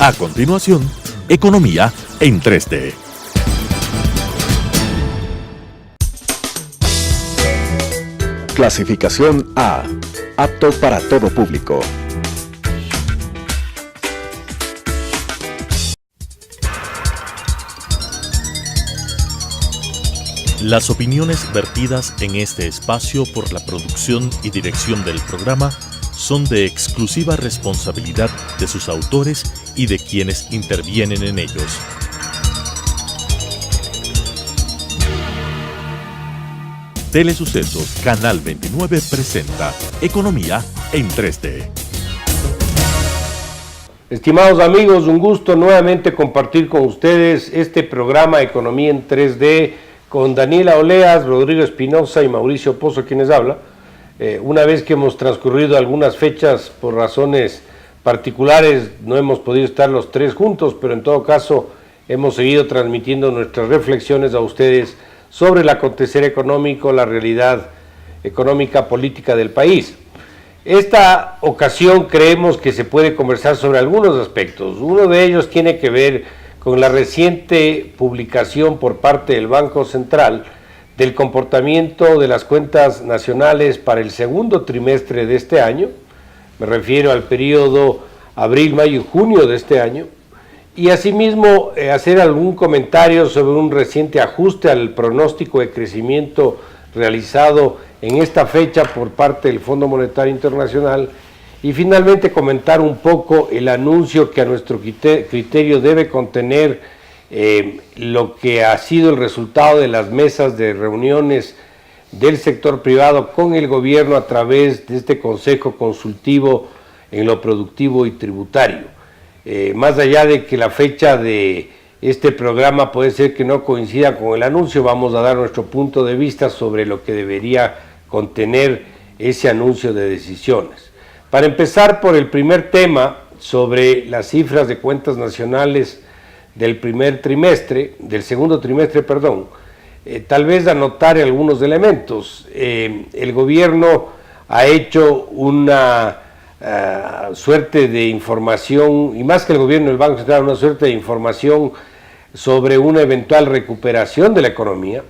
A continuación, Economía en 3D. Clasificación A. Apto para todo público. Las opiniones vertidas en este espacio por la producción y dirección del programa son de exclusiva responsabilidad de sus autores y de quienes intervienen en ellos. Telesucesos Canal 29 presenta Economía en 3D. Estimados amigos, un gusto nuevamente compartir con ustedes este programa Economía en 3D con Daniela Oleas, Rodrigo Espinosa y Mauricio Pozo, quienes habla. Una vez que hemos transcurrido algunas fechas por razones particulares, no hemos podido estar los tres juntos, pero en todo caso hemos seguido transmitiendo nuestras reflexiones a ustedes sobre el acontecer económico, la realidad económica, política del país. Esta ocasión creemos que se puede conversar sobre algunos aspectos. Uno de ellos tiene que ver con la reciente publicación por parte del Banco Central del comportamiento de las cuentas nacionales para el segundo trimestre de este año. Me refiero al periodo abril, mayo y junio de este año. Y asimismo hacer algún comentario sobre un reciente ajuste al pronóstico de crecimiento realizado en esta fecha por parte del Fondo Monetario Internacional y finalmente comentar un poco el anuncio que a nuestro criterio debe contener lo que ha sido el resultado de las mesas de reuniones del sector privado con el gobierno a través de este Consejo Consultivo en lo Productivo y Tributario. Más allá de que la fecha de este programa puede ser que no coincida con el anuncio, vamos a dar nuestro punto de vista sobre lo que debería contener ese anuncio de decisiones. Para empezar por el primer tema, sobre las cifras de cuentas nacionales del segundo trimestre, tal vez anotar algunos elementos. El gobierno ha hecho una suerte de información, y más que el gobierno, el Banco Central, una suerte de información sobre una eventual recuperación de la economía,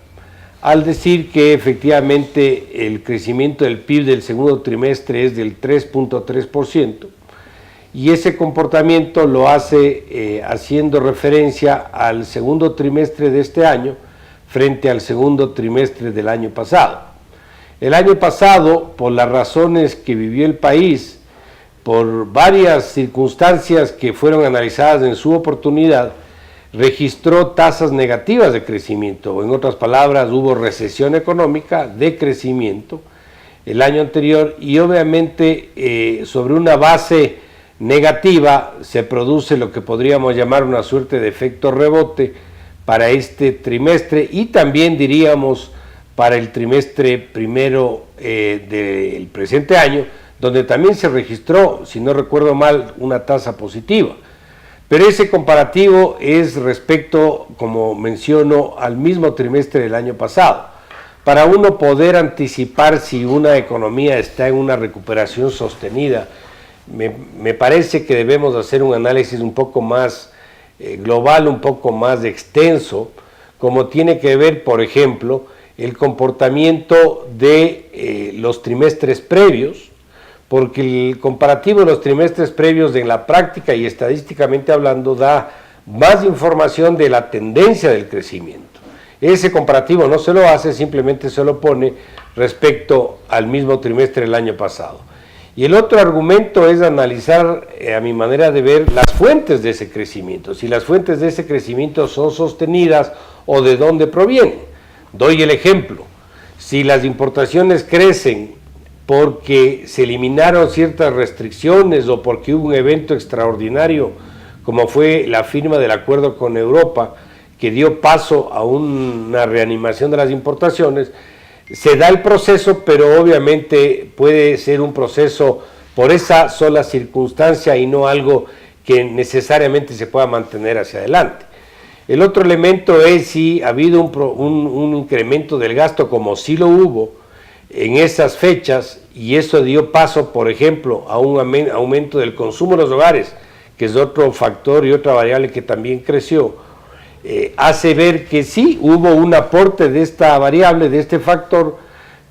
al decir que efectivamente el crecimiento del PIB del segundo trimestre es del 3.3%, y ese comportamiento lo hace haciendo referencia al segundo trimestre de este año frente al segundo trimestre del año pasado. El año pasado, por las razones que vivió el país, por varias circunstancias que fueron analizadas en su oportunidad, registró tasas negativas de crecimiento, o en otras palabras, hubo recesión económica, decrecimiento el año anterior, y obviamente sobre una base negativa se produce lo que podríamos llamar una suerte de efecto rebote para este trimestre y también diríamos para el trimestre primero del presente año, donde también se registró, si no recuerdo mal, una tasa positiva. Pero ese comparativo es respecto, como menciono, al mismo trimestre del año pasado. Para uno poder anticipar si una economía está en una recuperación sostenida, me parece que debemos hacer un análisis un poco más global, un poco más extenso, como tiene que ver, por ejemplo, el comportamiento de los trimestres previos, porque el comparativo de los trimestres previos en la práctica y estadísticamente hablando da más información de la tendencia del crecimiento. Ese comparativo no se lo hace, simplemente se lo pone respecto al mismo trimestre del año pasado. Y el otro argumento es analizar, a mi manera de ver, las fuentes de ese crecimiento, si las fuentes de ese crecimiento son sostenidas o de dónde provienen. Doy el ejemplo, si las importaciones crecen porque se eliminaron ciertas restricciones o porque hubo un evento extraordinario, como fue la firma del acuerdo con Europa, que dio paso a una reanimación de las importaciones, se da el proceso, pero obviamente puede ser un proceso por esa sola circunstancia y no algo que necesariamente se pueda mantener hacia adelante. El otro elemento es si ha habido un incremento del gasto, como sí lo hubo en esas fechas, y eso dio paso, por ejemplo, a un aumento del consumo de los hogares, que es otro factor y otra variable que también creció, hace ver que sí, hubo un aporte de esta variable, de este factor,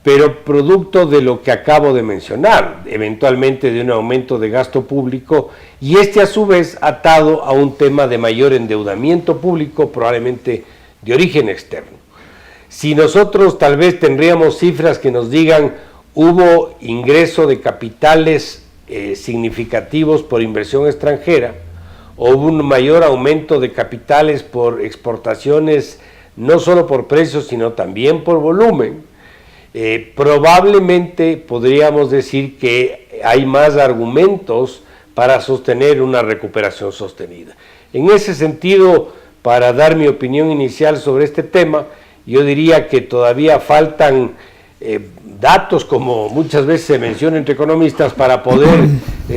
pero producto de lo que acabo de mencionar, eventualmente de un aumento de gasto público, y a su vez atado a un tema de mayor endeudamiento público, probablemente de origen externo. Si nosotros tal vez tendríamos cifras que nos digan hubo ingreso de capitales significativos por inversión extranjera, o hubo un mayor aumento de capitales por exportaciones, no solo por precios, sino también por volumen, probablemente podríamos decir que hay más argumentos para sostener una recuperación sostenida. En ese sentido, para dar mi opinión inicial sobre este tema, yo diría que todavía faltan datos, como muchas veces se menciona entre economistas, para poder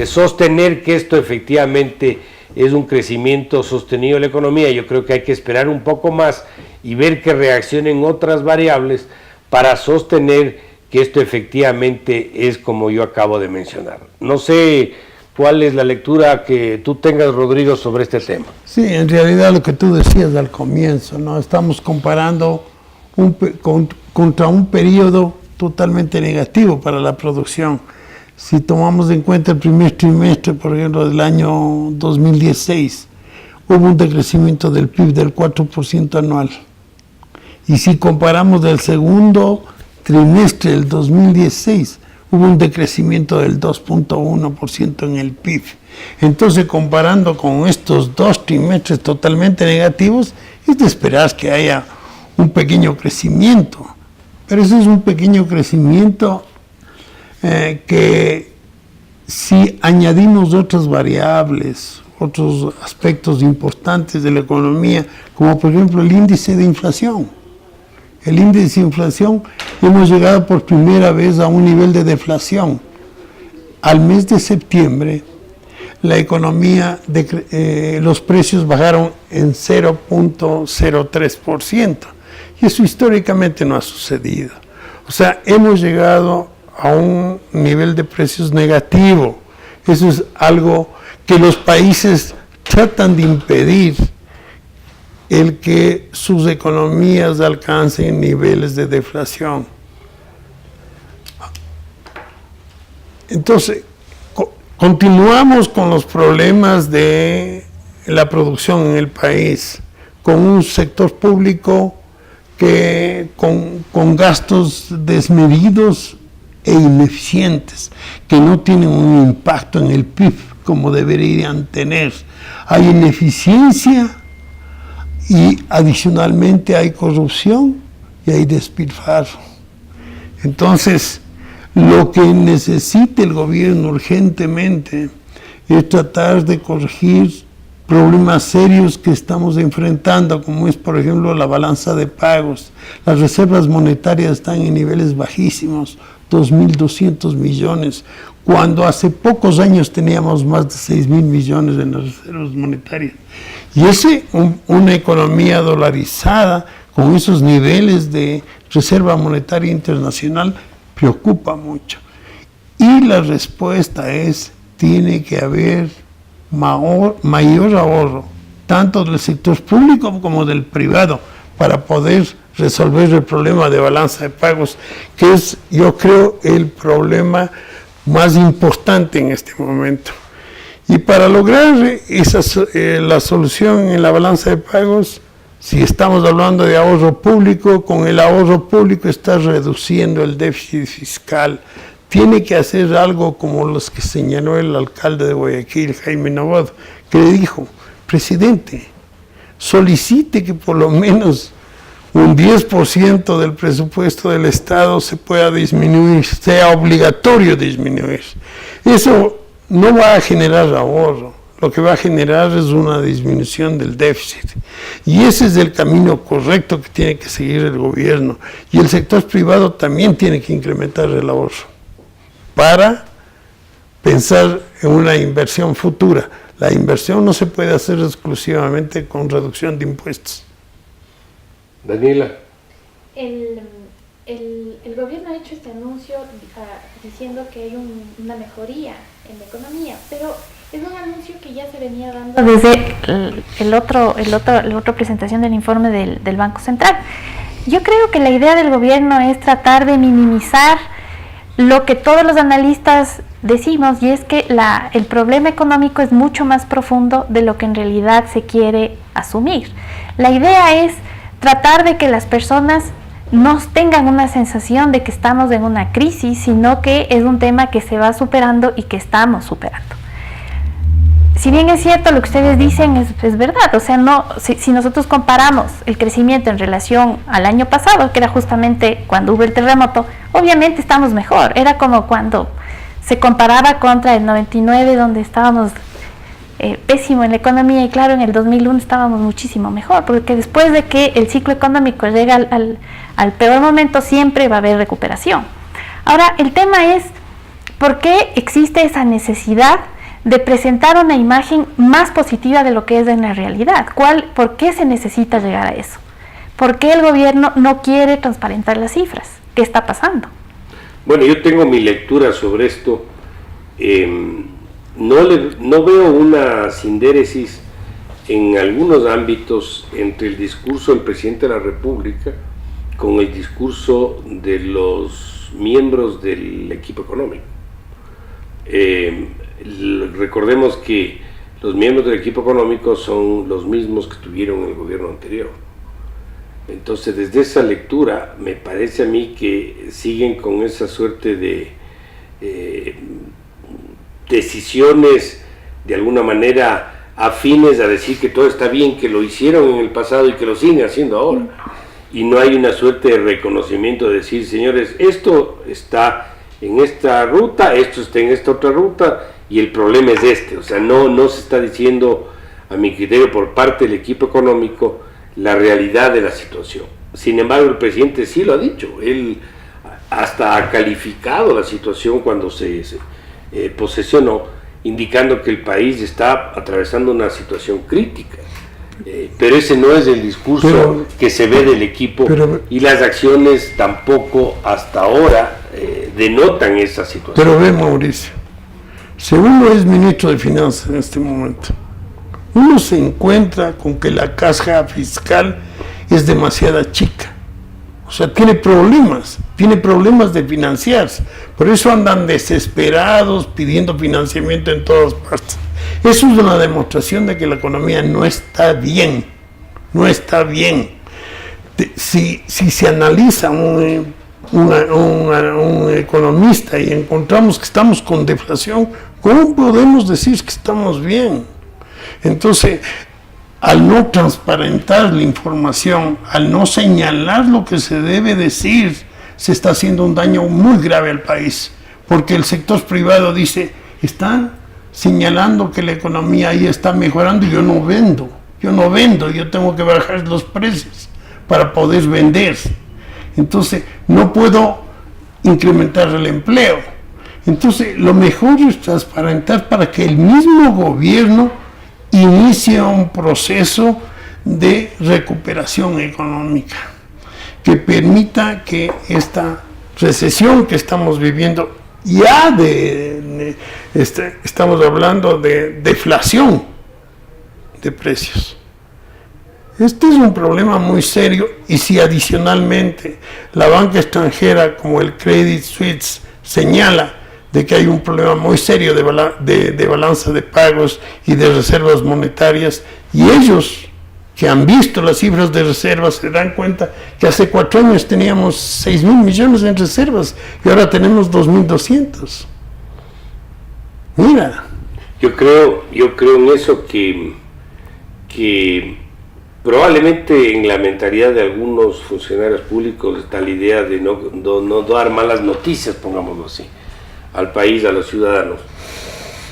sostener que esto efectivamente es un crecimiento sostenido de la economía. Yo creo que hay que esperar un poco más y ver que reaccionen otras variables para sostener que esto efectivamente es como yo acabo de mencionar. No sé cuál es la lectura que tú tengas, Rodrigo, sobre este tema. Sí, en realidad lo que tú decías al comienzo, ¿no? Estamos comparando contra un periodo totalmente negativo para la producción. Si tomamos en cuenta el primer trimestre, por ejemplo, del año 2016, hubo un decrecimiento del PIB del 4% anual. Y si comparamos del segundo trimestre del 2016, hubo un decrecimiento del 2.1% en el PIB. Entonces, comparando con estos dos trimestres totalmente negativos, es de esperar que haya un pequeño crecimiento. Pero ese es un pequeño crecimiento que si añadimos otras variables, otros aspectos importantes de la economía, como por ejemplo el índice de inflación. El índice de inflación, hemos llegado por primera vez a un nivel de deflación. Al mes de septiembre, la economía, los precios bajaron en 0.03%. Y eso históricamente no ha sucedido. O sea, hemos llegado a un nivel de precios negativo. Eso es algo que los países tratan de impedir, el que sus economías alcancen niveles de deflación. Entonces, continuamos con los problemas de la producción en el país, con un sector público que con gastos desmedidos e ineficientes, que no tienen un impacto en el PIB como deberían tener. Hay ineficiencia y adicionalmente hay corrupción y hay despilfarro. Entonces, lo que necesita el gobierno urgentemente es tratar de corregir problemas serios que estamos enfrentando, como es, por ejemplo, la balanza de pagos. Las reservas monetarias están en niveles bajísimos, 2.200 millones, cuando hace pocos años teníamos más de 6.000 millones en las reservas monetarias. Y una economía dolarizada, con esos niveles de reserva monetaria internacional, preocupa mucho. Y la respuesta es, tiene que haber mayor ahorro, tanto del sector público como del privado, para poder resolver el problema de balanza de pagos, que es, yo creo, el problema más importante en este momento. Y para lograr la solución en la balanza de pagos, si estamos hablando de ahorro público, con el ahorro público está reduciendo el déficit fiscal. Tiene que hacer algo como los que señaló el alcalde de Guayaquil, Jaime Novoa, que le dijo: presidente, solicite que por lo menos un 10% del presupuesto del Estado se pueda disminuir, sea obligatorio disminuir. Eso no va a generar ahorro, lo que va a generar es una disminución del déficit. Y ese es el camino correcto que tiene que seguir el gobierno. Y el sector privado también tiene que incrementar el ahorro para pensar en una inversión futura. La inversión no se puede hacer exclusivamente con reducción de impuestos. Daniela. El gobierno ha hecho este anuncio diciendo que hay una mejoría en la economía, pero Es un anuncio que ya se venía dando desde la otra presentación del informe del Banco Central. Yo creo que la idea del gobierno es tratar de minimizar lo que todos los analistas decimos, y es que el problema económico es mucho más profundo de lo que en realidad se quiere asumir. La idea es tratar de que las personas no tengan una sensación de que estamos en una crisis, sino que es un tema que se va superando y que estamos superando. Si bien es cierto lo que ustedes dicen es verdad, o sea, si nosotros comparamos el crecimiento en relación al año pasado, que era justamente cuando hubo el terremoto, obviamente estamos mejor. Era como cuando se comparaba contra el 99, donde estábamos pésimo en la economía, y claro, en el 2001 estábamos muchísimo mejor, porque después de que el ciclo económico llega al peor momento, siempre va a haber recuperación. Ahora, el tema es, ¿por qué existe esa necesidad de presentar una imagen más positiva de lo que es en la realidad? ¿Por qué se necesita llegar a eso? ¿Por qué el gobierno no quiere transparentar las cifras? ¿Qué está pasando? Bueno, yo tengo mi lectura sobre esto. No veo una sindéresis en algunos ámbitos entre el discurso del presidente de la República con el discurso de los miembros del equipo económico. Recordemos que los miembros del equipo económico son los mismos que tuvieron el gobierno anterior. Entonces, desde esa lectura, me parece a mí que siguen con esa suerte de decisiones de alguna manera afines a decir que todo está bien, que lo hicieron en el pasado y que lo siguen haciendo ahora. Y no hay una suerte de reconocimiento de decir, señores, esto está en esta ruta, esto está en esta otra ruta, y el problema es este. O sea, no se está diciendo, a mi criterio, por parte del equipo económico, la realidad de la situación. Sin embargo, el presidente sí lo ha dicho. Él hasta ha calificado la situación cuando se posesionó, indicando que el país está atravesando una situación crítica. Pero ese no es el discurso que se ve del equipo, y las acciones tampoco hasta ahora denotan esa situación. Pero ve, Mauricio, si uno es ministro de Finanzas en este momento, uno se encuentra con que la caja fiscal es demasiado chica. O sea, tiene problemas de financiarse. Por eso andan desesperados pidiendo financiamiento en todas partes. Eso es una demostración de que la economía no está bien. No está bien. Si se analiza un economista y encontramos que estamos con deflación, ¿cómo podemos decir que estamos bien? Entonces, al no transparentar la información, al no señalar lo que se debe decir, se está haciendo un daño muy grave al país, porque el sector privado dice, están señalando que la economía ahí está mejorando y yo no vendo, yo tengo que bajar los precios para poder vender. Entonces, no puedo incrementar el empleo. Entonces, lo mejor es transparentar para que el mismo gobierno inicia un proceso de recuperación económica que permita que esta recesión que estamos viviendo, ya estamos hablando de deflación de precios. Este es un problema muy serio, y si adicionalmente la banca extranjera como el Credit Suisse señala de que hay un problema muy serio de balanza de pagos y de reservas monetarias, y ellos que han visto las cifras de reservas se dan cuenta que hace 4 años teníamos 6.000 millones en reservas y ahora tenemos 2.200. Mira. Yo creo en eso, que probablemente en la mentalidad de algunos funcionarios públicos está la idea de no dar malas noticias, pongámoslo así, al país, a los ciudadanos.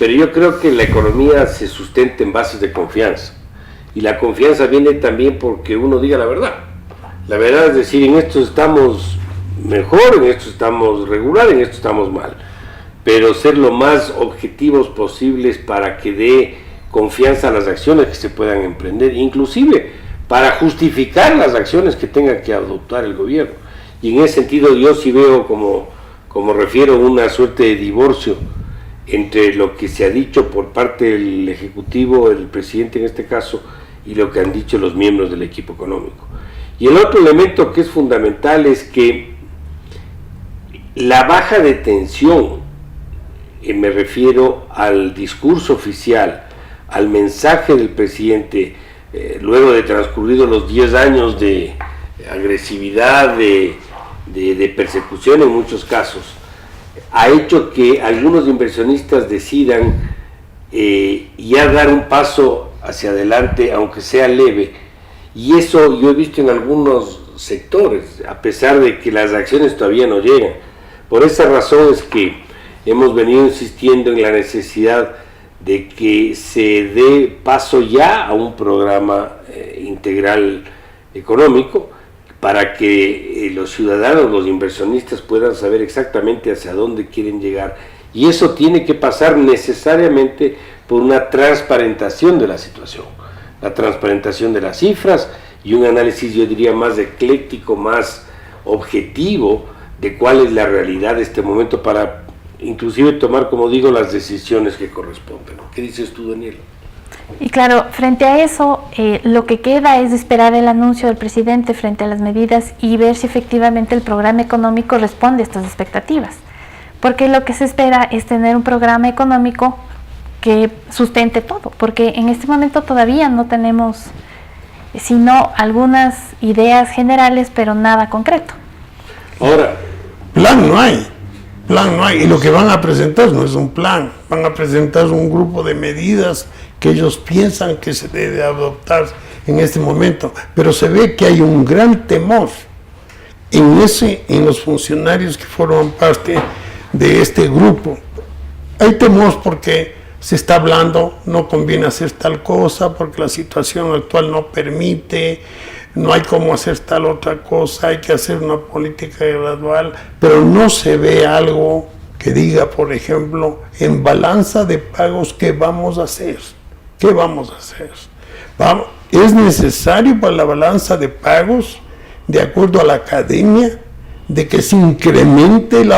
Pero yo creo que la economía se sustenta en bases de confianza, y la confianza viene también porque uno diga la verdad. La verdad es decir, en esto estamos mejor, en esto estamos regular, en esto estamos mal, pero ser lo más objetivos posibles para que dé confianza a las acciones que se puedan emprender, inclusive para justificar las acciones que tenga que adoptar el gobierno. Y en ese sentido yo sí veo, como refiero, una suerte de divorcio entre lo que se ha dicho por parte del Ejecutivo, el presidente en este caso, y lo que han dicho los miembros del equipo económico. Y el otro elemento que es fundamental es que la baja de tensión, me refiero al discurso oficial, al mensaje del presidente, luego de transcurridos los 10 años de agresividad, de persecución en muchos casos, ha hecho que algunos inversionistas decidan ya dar un paso hacia adelante, aunque sea leve, y eso yo he visto en algunos sectores, a pesar de que las acciones todavía no llegan. Por esa razón es que hemos venido insistiendo en la necesidad de que se dé paso ya a un programa integral económico, para que los ciudadanos, los inversionistas puedan saber exactamente hacia dónde quieren llegar. Y eso tiene que pasar necesariamente por una transparentación de la situación, la transparentación de las cifras y un análisis, yo diría, más ecléctico, más objetivo de cuál es la realidad de este momento para inclusive tomar, como digo, las decisiones que corresponden. ¿Qué dices tú, Daniel? Y claro, frente a eso, lo que queda es esperar el anuncio del presidente frente a las medidas y ver si efectivamente el programa económico responde a estas expectativas. Porque lo que se espera es tener un programa económico que sustente todo, porque en este momento todavía no tenemos sino algunas ideas generales, pero nada concreto. Ahora, plan no hay, y lo que van a presentar no es un plan, van a presentar un grupo de medidas que ellos piensan que se debe adoptar en este momento, pero se ve que hay un gran temor en los funcionarios que forman parte de este grupo. Hay temor porque se está hablando, no conviene hacer tal cosa porque la situación actual no permite, no hay cómo hacer tal otra cosa, hay que hacer una política gradual, pero no se ve algo que diga, por ejemplo, en balanza de pagos, ¿qué vamos a hacer? ¿Qué vamos a hacer? Es necesario para la balanza de pagos, de acuerdo a la academia, de que se incremente el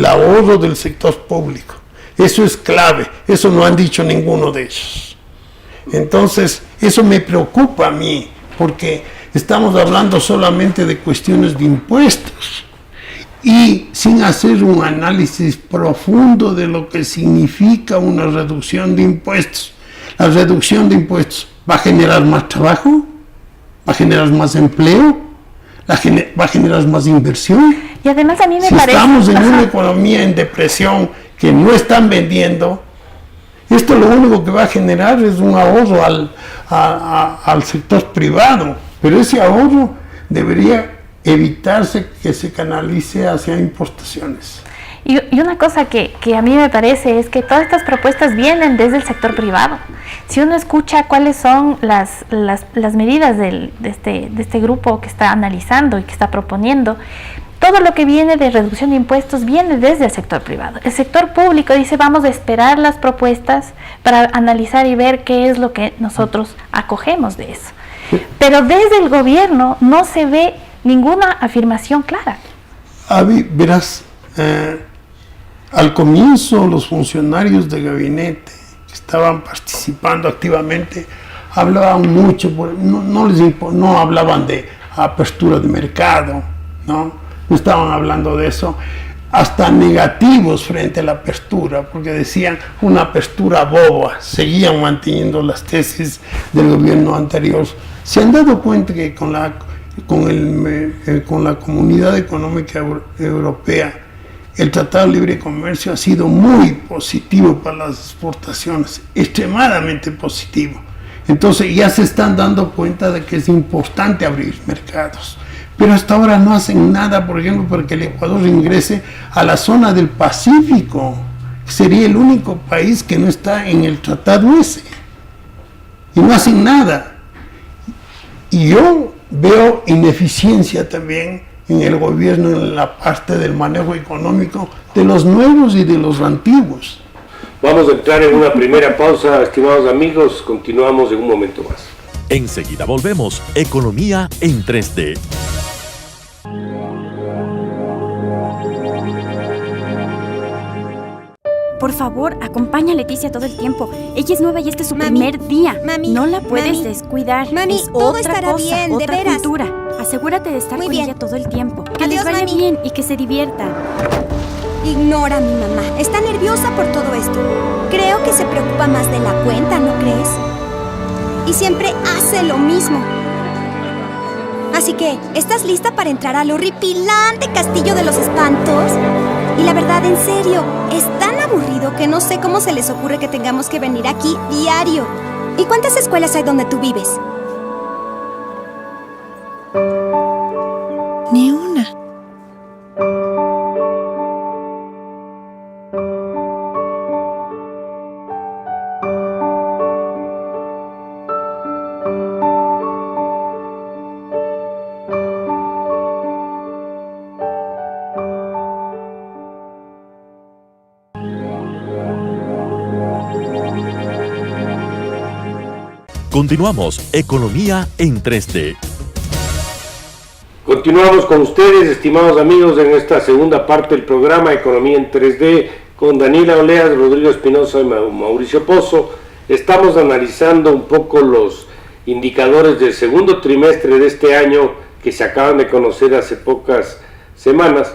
ahorro del sector público. Eso es clave, eso no han dicho ninguno de ellos. Entonces, eso me preocupa a mí, porque estamos hablando solamente de cuestiones de impuestos y sin hacer un análisis profundo de lo que significa una reducción de impuestos. La reducción de impuestos va a generar más trabajo, va a generar más empleo, va a generar más inversión. Y además a mí me si parece... estamos en una economía en depresión que no están vendiendo, esto lo único que va a generar es un ahorro al sector privado, pero ese ahorro debería evitarse que se canalice hacia importaciones. Y una cosa que a mí me parece es que todas estas propuestas vienen desde el sector privado. Si uno escucha cuáles son las medidas de este grupo que está analizando y que está proponiendo, todo lo que viene de reducción de impuestos viene desde el sector privado. El sector público dice vamos a esperar las propuestas para analizar y ver qué es lo que nosotros acogemos de eso. Pero desde el gobierno no se ve ninguna afirmación clara. Verás, al comienzo los funcionarios de gabinete que estaban participando activamente hablaban mucho, no hablaban de apertura de mercado, no estaban hablando de eso, hasta negativos frente a la apertura, porque decían una apertura boba, seguían manteniendo las tesis del gobierno anterior. Se han dado cuenta que con la Comunidad Económica Europea, el Tratado de Libre Comercio ha sido muy positivo para las exportaciones, extremadamente positivo. Entonces ya se están dando cuenta de que es importante abrir mercados. Pero hasta ahora no hacen nada, por ejemplo, para que el Ecuador ingrese a la zona del Pacífico. Sería el único país que no está en el tratado ese. Y no hacen nada. Y yo veo ineficiencia también en el gobierno en la parte del manejo económico de los nuevos y de los antiguos. Vamos a entrar en una primera pausa, estimados amigos. Continuamos en un momento más. Enseguida volvemos. Economía en 3D. Por favor, acompaña a Leticia todo el tiempo. Ella es nueva y este es su primer día. Mami, no la puedes descuidar. Mami, es todo otra estará cosa, bien, de otra veras. cultura. Asegúrate de estar Muy con bien. ella todo el tiempo. Que Adiós, les vaya mami. bien y que se diviertan. Ignora a mi mamá. Está nerviosa por todo esto. Creo que se preocupa más de la cuenta, ¿no crees? Y siempre hace lo mismo. Así que, ¿estás lista para entrar al horripilante castillo de los espantos? Y la verdad, en serio, es tan aburrido que no sé cómo se les ocurre que tengamos que venir aquí diario. ¿Y cuántas escuelas hay donde tú vives? Ni una. Continuamos Economía en 3D. Continuamos con ustedes, estimados amigos, en esta segunda parte del programa Economía en 3D con Daniela Oleas, Rodrigo Espinosa y Mauricio Pozo. Estamos analizando un poco los indicadores del segundo trimestre de este año que se acaban de conocer hace pocas semanas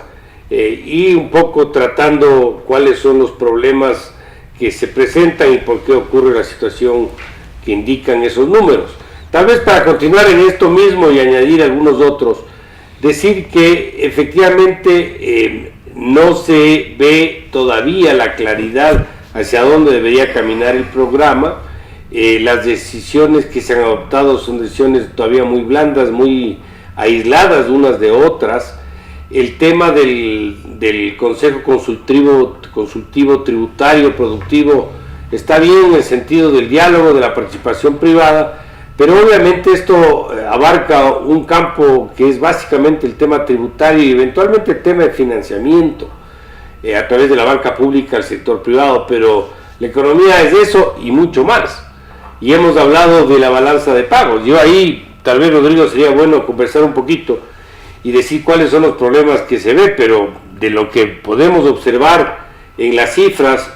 y un poco tratando cuáles son los problemas que se presentan y por qué ocurre la situación que indican esos números. Tal vez para continuar en esto mismo y añadir algunos otros, decir que efectivamente no se ve todavía la claridad hacia dónde debería caminar el programa. Las decisiones que se han adoptado son decisiones todavía muy blandas, muy aisladas unas de otras. El tema del Consejo Consultivo Tributario Productivo está bien en el sentido del diálogo, de la participación privada, pero obviamente esto abarca un campo que es básicamente el tema tributario y eventualmente el tema de financiamiento a través de la banca pública al sector privado, pero la economía es eso y mucho más. Y hemos hablado de la balanza de pagos. Yo ahí, tal vez Rodrigo, sería bueno conversar un poquito y decir cuáles son los problemas que se ve, pero de lo que podemos observar en las cifras,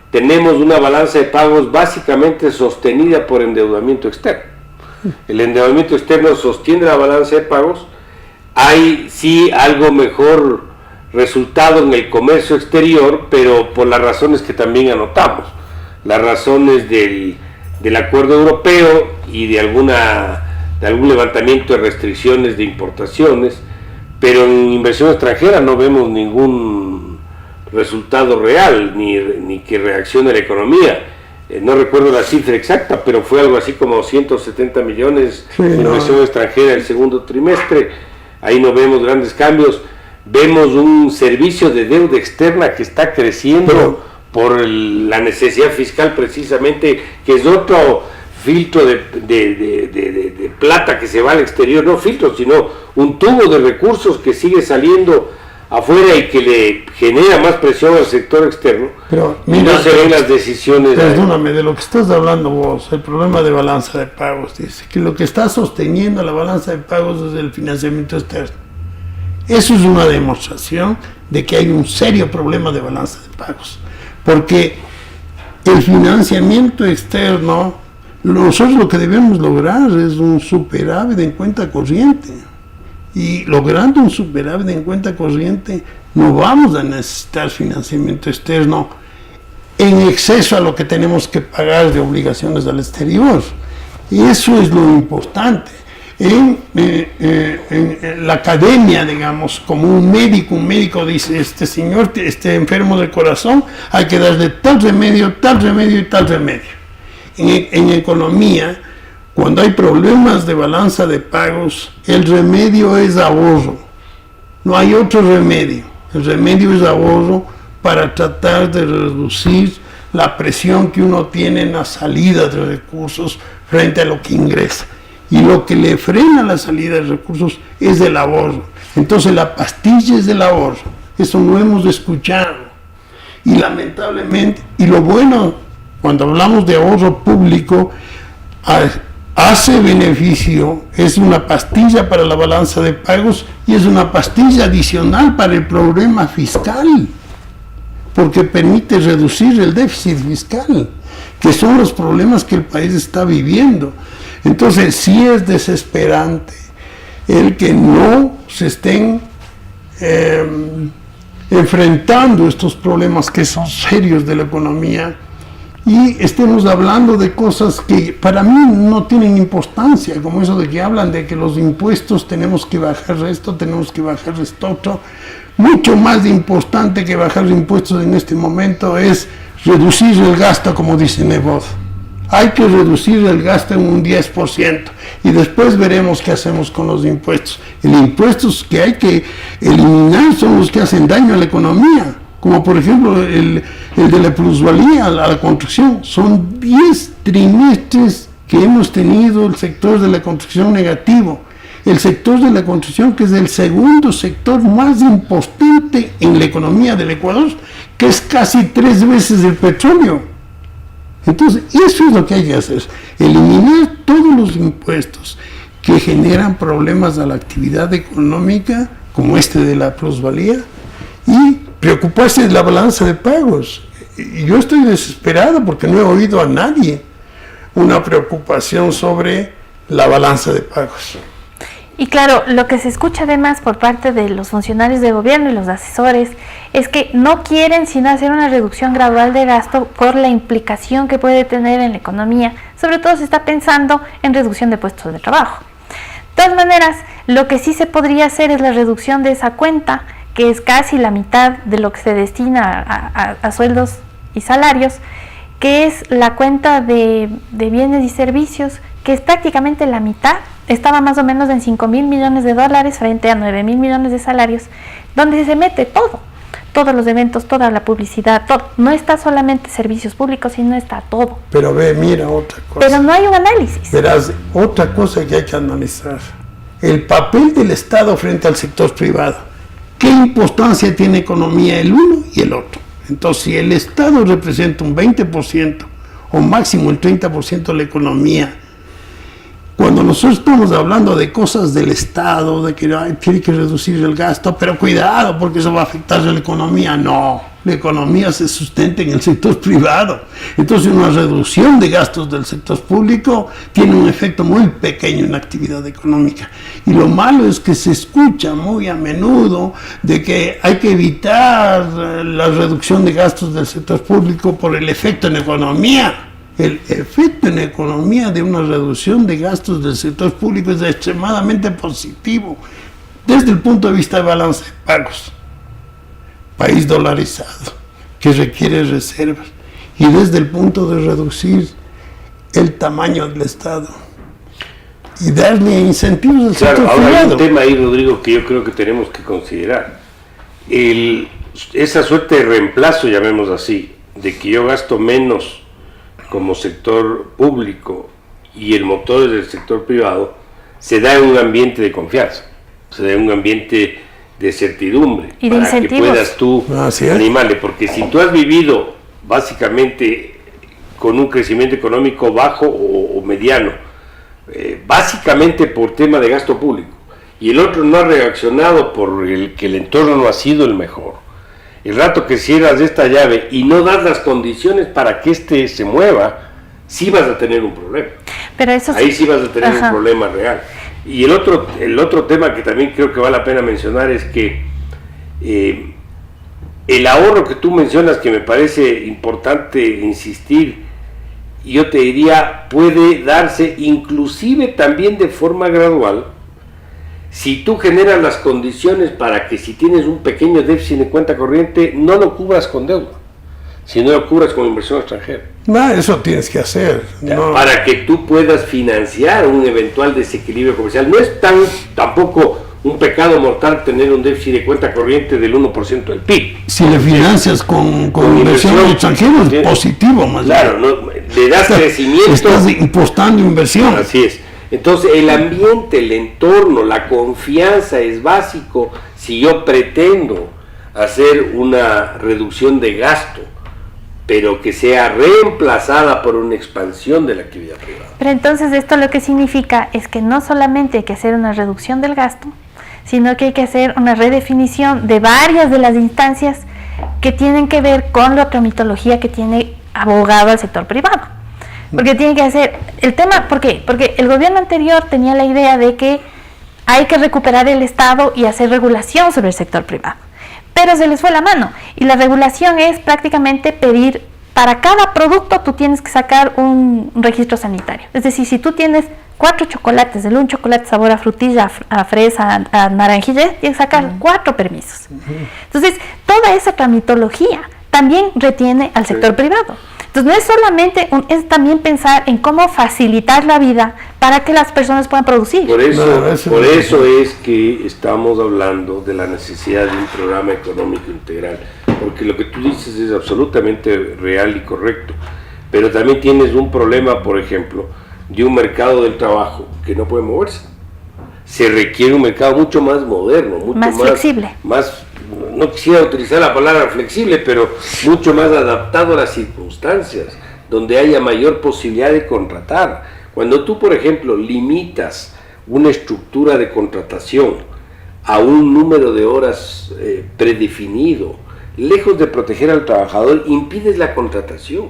tenemos una balanza de pagos básicamente sostenida por endeudamiento externo. El endeudamiento externo sostiene la balanza de pagos. Hay sí algo mejor resultado en el comercio exterior, pero por las razones que también anotamos. Las razones del acuerdo europeo y de algún levantamiento de restricciones de importaciones, pero en inversión extranjera no vemos ningún resultado real, ni que reaccione la economía. No recuerdo la cifra exacta, pero fue algo así como 170 millones de inversión extranjera el segundo trimestre. Ahí no vemos grandes cambios. Vemos un servicio de deuda externa que está creciendo por la necesidad fiscal precisamente, que es otro filtro de plata que se va al exterior, no filtro, sino un tubo de recursos que sigue saliendo afuera y que le genera más presión al sector externo. Pero mira, y no se ven las decisiones. Perdóname, de lo que estás hablando vos, el problema de balanza de pagos, dice que lo que está sosteniendo la balanza de pagos es el financiamiento externo. Eso es una demostración de que hay un serio problema de balanza de pagos, porque el financiamiento externo, nosotros lo que debemos lograr es un superávit en cuenta corriente. Y logrando un superávit en cuenta corriente, no vamos a necesitar financiamiento externo en exceso a lo que tenemos que pagar de obligaciones al exterior. Y eso es lo importante. En la academia, digamos, como un médico dice, este señor está enfermo del corazón, hay que darle tal remedio y tal remedio. En economía, cuando hay problemas de balanza de pagos, el remedio es ahorro. No hay otro remedio. El remedio es ahorro para tratar de reducir la presión que uno tiene en la salida de recursos frente a lo que ingresa. Y lo que le frena la salida de recursos es el ahorro. Entonces la pastilla es del ahorro. Eso no hemos escuchado. Y lamentablemente, y lo bueno, cuando hablamos de ahorro público, hace beneficio, es una pastilla para la balanza de pagos y es una pastilla adicional para el problema fiscal. porque permite reducir el déficit fiscal, que son los problemas que el país está viviendo. Entonces sí es desesperante el que no se estén enfrentando estos problemas que son serios de la economía y estemos hablando de cosas que para mí no tienen importancia, como eso de que hablan de que los impuestos tenemos que bajar esto, tenemos que bajar esto otro. Mucho más importante que bajar impuestos en este momento es reducir el gasto, como dice Nebot. Hay que reducir el gasto en un 10% y después veremos qué hacemos con los impuestos. Los impuestos que hay que eliminar son los que hacen daño a la economía, como por ejemplo el de la plusvalía a la construcción. Son 10 trimestres que hemos tenido el sector de la construcción negativo. El sector de la construcción, que es el segundo sector más importante en la economía del Ecuador, que es casi 3 veces el petróleo. Entonces, eso es lo que hay que hacer, eliminar todos los impuestos que generan problemas a la actividad económica, como este de la plusvalía, y preocuparse de la balanza de pagos. Y yo estoy desesperado porque no he oído a nadie una preocupación sobre la balanza de pagos. Y claro, lo que se escucha además por parte de los funcionarios de gobierno y los asesores es que no quieren sino hacer una reducción gradual de gasto por la implicación que puede tener en la economía. Sobre todo se está pensando en reducción de puestos de trabajo. De todas maneras, lo que sí se podría hacer es la reducción de esa cuenta, que es casi la mitad de lo que se destina a sueldos y salarios, que es la cuenta de bienes y servicios, que es prácticamente la mitad. Estaba más o menos en $5.000 millones frente a 9.000 millones de salarios, donde se mete todo, todos los eventos, toda la publicidad, todo. No está solamente servicios públicos, sino está todo. Pero mira otra cosa. Pero no hay un análisis. Verás, otra cosa que hay que analizar. El papel del Estado frente al sector privado. ¿Qué importancia tiene economía el uno y el otro? Entonces, si el Estado representa un 20% o máximo el 30% de la economía, cuando nosotros estamos hablando de cosas del Estado, de que tiene que reducir el gasto, pero cuidado porque eso va a afectar a la economía. No, la economía se sustenta en el sector privado. Entonces una reducción de gastos del sector público tiene un efecto muy pequeño en la actividad económica. Y lo malo es que se escucha muy a menudo de que hay que evitar la reducción de gastos del sector público por el efecto en la economía. El efecto en la economía de una reducción de gastos del sector público es extremadamente positivo desde el punto de vista de balance de pagos. País dolarizado, que requiere reservas, y desde el punto de reducir el tamaño del Estado y darle incentivos al sector privado. Ahora hay un tema ahí, Rodrigo, que yo creo que tenemos que considerar. Esa suerte de reemplazo, llamemos así, de que yo gasto menos como sector público y el motor es del sector privado, se da en un ambiente de confianza, se da en un ambiente de certidumbre, y de para incentivos. que puedas tú animarle, porque si tú has vivido básicamente con un crecimiento económico bajo o mediano, básicamente por tema de gasto público, y el otro no ha reaccionado por el que el entorno no ha sido el mejor, el rato que cierras esta llave y no das las condiciones para que éste se mueva, sí vas a tener un problema. Pero eso ahí sí vas a tener un problema real. Y el otro tema que también creo que vale la pena mencionar es que el ahorro que tú mencionas, que me parece importante insistir, yo te diría, puede darse inclusive también de forma gradual, si tú generas las condiciones para que si tienes un pequeño déficit de cuenta corriente, no lo cubras con deuda, sino lo cubras con inversión extranjera. No, eso tienes que hacer. No. Para que tú puedas financiar un eventual desequilibrio comercial. No es tampoco un pecado mortal tener un déficit de cuenta corriente del 1% del PIB. Si le financias con inversión extranjera, es positivo más bien. Claro, ¿no? Le das crecimiento. Estás impostando inversión. Así es. Entonces el ambiente, el entorno, la confianza es básico si yo pretendo hacer una reducción de gasto, pero que sea reemplazada por una expansión de la actividad privada. Pero entonces esto lo que significa es que no solamente hay que hacer una reducción del gasto, sino que hay que hacer una redefinición de varias de las instancias que tienen que ver con la tramitología que tiene abogado al sector privado. Porque tiene que hacer el tema, ¿por qué? Porque el gobierno anterior tenía la idea de que hay que recuperar el Estado y hacer regulación sobre el sector privado. Pero se les fue la mano. Y la regulación es prácticamente pedir, para cada producto tú tienes que sacar un registro sanitario. Es decir, si tú tienes 4 chocolates, un chocolate sabor a frutilla, a fresa, a naranjilla, tienes que sacar 4 permisos. Entonces, toda esa tramitología también retiene al sector privado. Entonces, no es solamente, es también pensar en cómo facilitar la vida para que las personas puedan producir. Por eso es que estamos hablando de la necesidad de un programa económico integral, porque lo que tú dices es absolutamente real y correcto, pero también tienes un problema, por ejemplo, de un mercado del trabajo que no puede moverse. Se requiere un mercado mucho más moderno, mucho más flexible. No quisiera utilizar la palabra flexible, pero mucho más adaptado a las circunstancias, donde haya mayor posibilidad de contratar. Cuando tú, por ejemplo, limitas una estructura de contratación a un número de horas predefinido, lejos de proteger al trabajador, impides la contratación.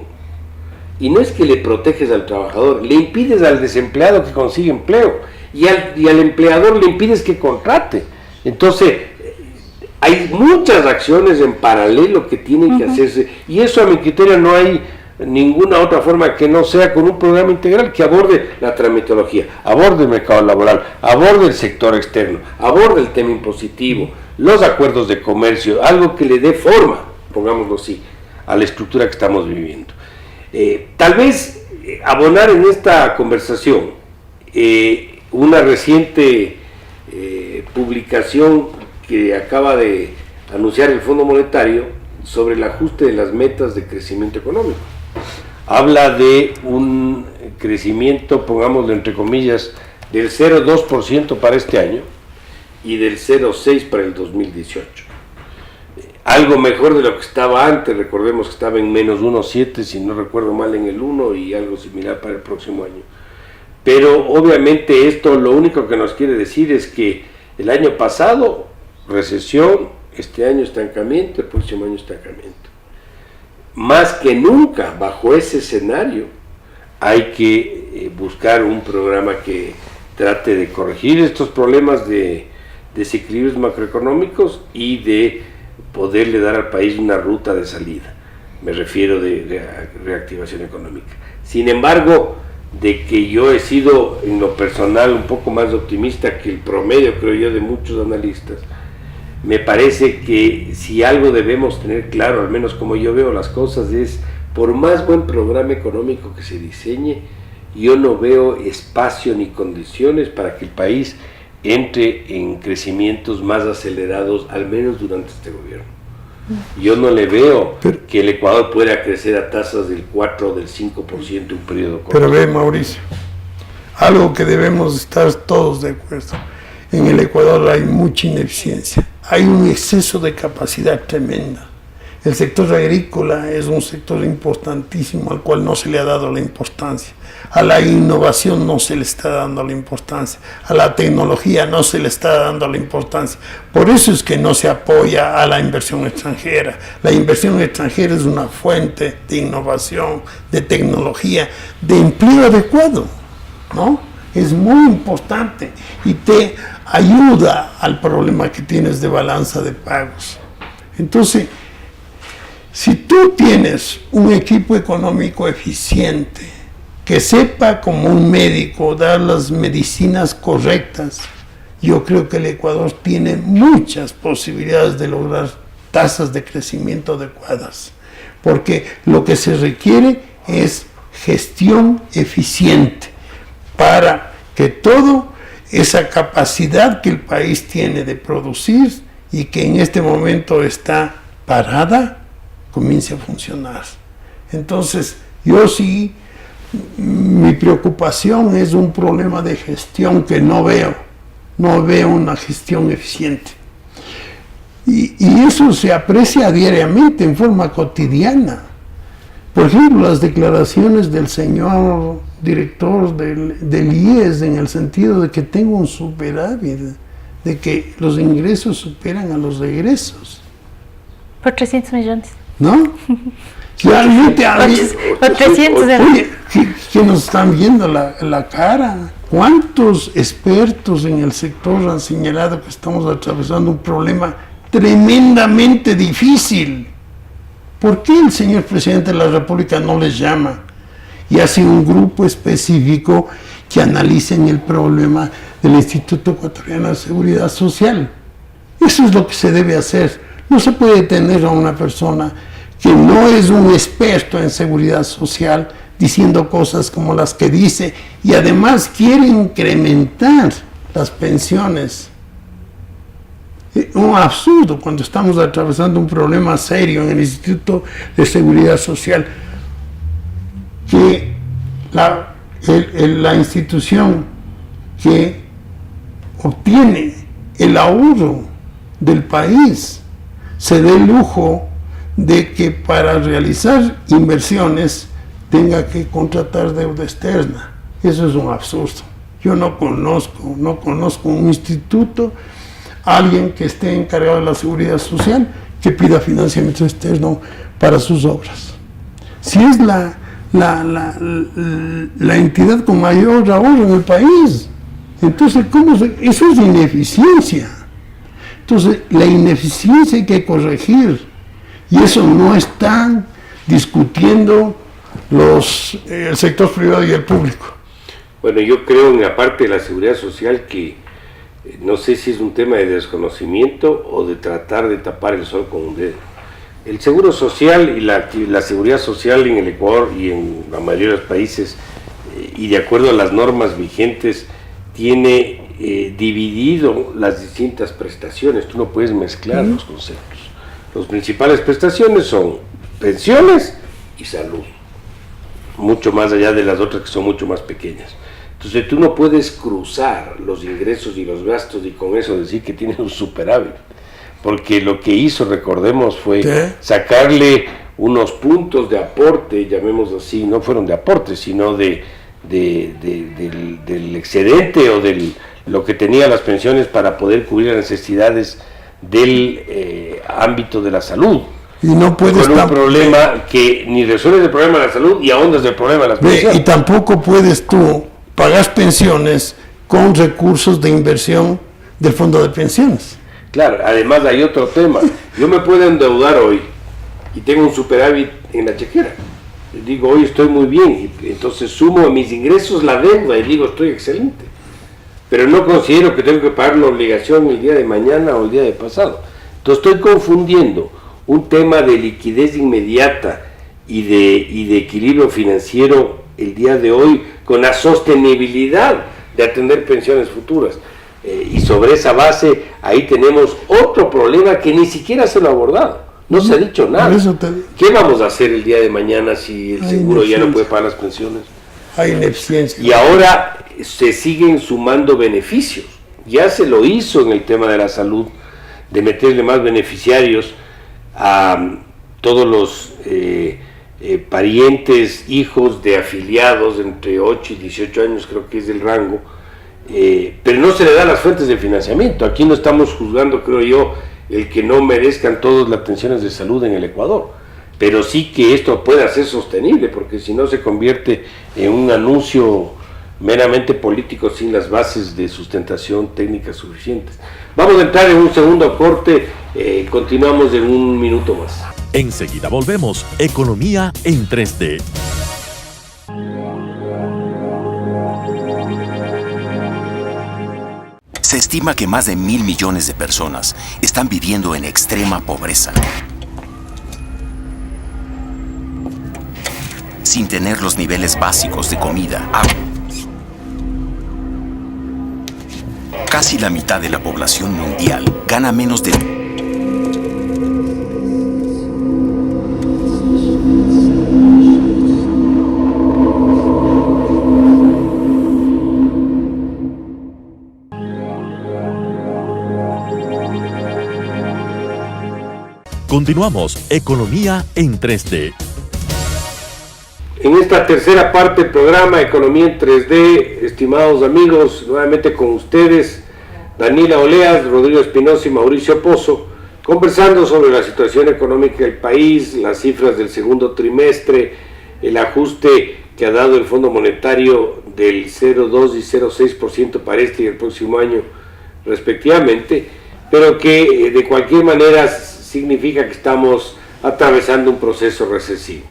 Y no es que le proteges al trabajador, le impides al desempleado que consiga empleo, y al empleador le impides que contrate. Entonces, hay muchas acciones en paralelo que tienen que hacerse, y eso a mi criterio no hay ninguna otra forma que no sea con un programa integral que aborde la tramitología, aborde el mercado laboral, aborde el sector externo, aborde el tema impositivo, los acuerdos de comercio, algo que le dé forma, pongámoslo así, a la estructura que estamos viviendo. Tal vez abonar en esta conversación una reciente publicación que acaba de anunciar el Fondo Monetario sobre el ajuste de las metas de crecimiento económico. Habla de un crecimiento, pongámoslo entre comillas, del 0,2% para este año y del 0,6% para el 2018. Algo mejor de lo que estaba antes, recordemos que estaba en menos 1,7%, si no recuerdo mal, en el 1%, y algo similar para el próximo año. Pero obviamente esto lo único que nos quiere decir es que el año pasado, recesión, este año estancamiento, el próximo año estancamiento. Más que nunca, bajo ese escenario, hay que buscar un programa que trate de corregir estos problemas de desequilibrios macroeconómicos y de poderle dar al país una ruta de salida. Me refiero de reactivación económica. Sin embargo, de que yo he sido en lo personal un poco más optimista que el promedio, creo yo, de muchos analistas, me parece que si algo debemos tener claro, al menos como yo veo las cosas, es por más buen programa económico que se diseñe, yo no veo espacio ni condiciones para que el país entre en crecimientos más acelerados, al menos durante este gobierno. Yo no le veo que el Ecuador pueda crecer a tasas del 4 o del 5% en un periodo corto. Pero ve, Mauricio, algo que debemos estar todos de acuerdo. En el Ecuador hay mucha ineficiencia, hay un exceso de capacidad tremenda. El sector agrícola es un sector importantísimo al cual no se le ha dado la importancia. A la innovación no se le está dando la importancia. A la tecnología no se le está dando la importancia. Por eso es que no se apoya a la inversión extranjera. La inversión extranjera es una fuente de innovación, de tecnología, de empleo adecuado, ¿no? Es muy importante y te ayuda al problema que tienes de balanza de pagos. Entonces, si tú tienes un equipo económico eficiente, que sepa como un médico dar las medicinas correctas, yo creo que el Ecuador tiene muchas posibilidades de lograr tasas de crecimiento adecuadas, porque lo que se requiere es gestión eficiente para que toda esa capacidad que el país tiene de producir y que en este momento está parada, comience a funcionar. Entonces, yo sí, mi preocupación es un problema de gestión que no veo una gestión eficiente. Y eso se aprecia diariamente, en forma cotidiana. Por ejemplo, las declaraciones del señor director del IES, en el sentido de que tengo un superávit, de que los ingresos superan a los egresos. Por 300 millones. ¿No? Realmente, O 300 de... oye, que nos están viendo la cara. ¿Cuántos expertos en el sector han señalado que estamos atravesando un problema tremendamente difícil? ¿Por qué el señor presidente de la República no les llama y hace un grupo específico que analicen el problema del Instituto Ecuatoriano de Seguridad Social? Eso es lo que se debe hacer. No se puede tener a una persona que no es un experto en seguridad social diciendo cosas como las que dice y además quiere incrementar las pensiones. Un absurdo cuando estamos atravesando un problema serio en el Instituto de Seguridad Social, que la institución que obtiene el ahorro del país se dé el lujo de que para realizar inversiones tenga que contratar deuda externa. Eso es un absurdo. Yo no conozco un instituto, alguien que esté encargado de la seguridad social, que pida financiamiento externo para sus obras. Si es la entidad con mayor ahorro en el país, entonces eso es ineficiencia. Entonces la ineficiencia hay que corregir y eso no están discutiendo el sector privado y el público. Bueno, yo creo en la parte de la seguridad social que no sé si es un tema de desconocimiento o de tratar de tapar el sol con un dedo. El seguro social y la seguridad social en el Ecuador y en la mayoría de los países, y de acuerdo a las normas vigentes, tiene dividido las distintas prestaciones. Tú no puedes mezclar los conceptos. Las principales prestaciones son pensiones y salud, mucho más allá de las otras que son mucho más pequeñas. Entonces tú no puedes cruzar los ingresos y los gastos y con eso decir que tienes un superávit, porque lo que hizo, recordemos, fue sacarle unos puntos de aporte, llamémoslo así, no fueron de aporte, sino del excedente o de lo que tenían las pensiones para poder cubrir las necesidades del ámbito de la salud. Y no puedes con un problema que ni resuelve el problema de la salud y ahondas el problema de las pensiones. Y tampoco puedes tú pagar pensiones con recursos de inversión del fondo de pensiones. Claro, además hay otro tema. Yo me puedo endeudar hoy y tengo un superávit en la chequera. Digo, hoy estoy muy bien, y entonces sumo a mis ingresos la deuda y digo, estoy excelente. Pero no considero que tengo que pagar la obligación el día de mañana o el día de pasado. Entonces estoy confundiendo un tema de liquidez inmediata y de equilibrio financiero el día de hoy con la sostenibilidad de atender pensiones futuras. Y sobre esa base, ahí tenemos otro problema que ni siquiera se lo ha abordado. No se ha dicho nada. ¿Qué vamos a hacer el día de mañana si el seguro ya no puede pagar las pensiones? Hay ineficiencia. Y ahora se siguen sumando beneficios. Ya se lo hizo en el tema de la salud, de meterle más beneficiarios a todos los parientes, hijos de afiliados entre 8 y 18 años, creo que es el rango, pero no se le da las fuentes de financiamiento. Aquí no estamos juzgando, creo yo, el que no merezcan todas las atenciones de salud en el Ecuador, pero sí que esto pueda ser sostenible, porque si no se convierte en un anuncio meramente político sin las bases de sustentación técnica suficientes. Vamos a entrar en un segundo corte, continuamos en un minuto más. Enseguida volvemos. Economía en 3D. Se estima que más de 1.000 millones de personas están viviendo en extrema pobreza, sin tener los niveles básicos de comida, agua. Casi la mitad de la población mundial gana menos de... Continuamos. Economía en 3D. En esta tercera parte del programa Economía en 3D, estimados amigos, nuevamente con ustedes, Daniela Oleas, Rodrigo Espinosa y Mauricio Pozo, conversando sobre la situación económica del país, las cifras del segundo trimestre, el ajuste que ha dado el Fondo Monetario del 0,2 y 0,6% para este y el próximo año respectivamente, pero que de cualquier manera significa que estamos atravesando un proceso recesivo.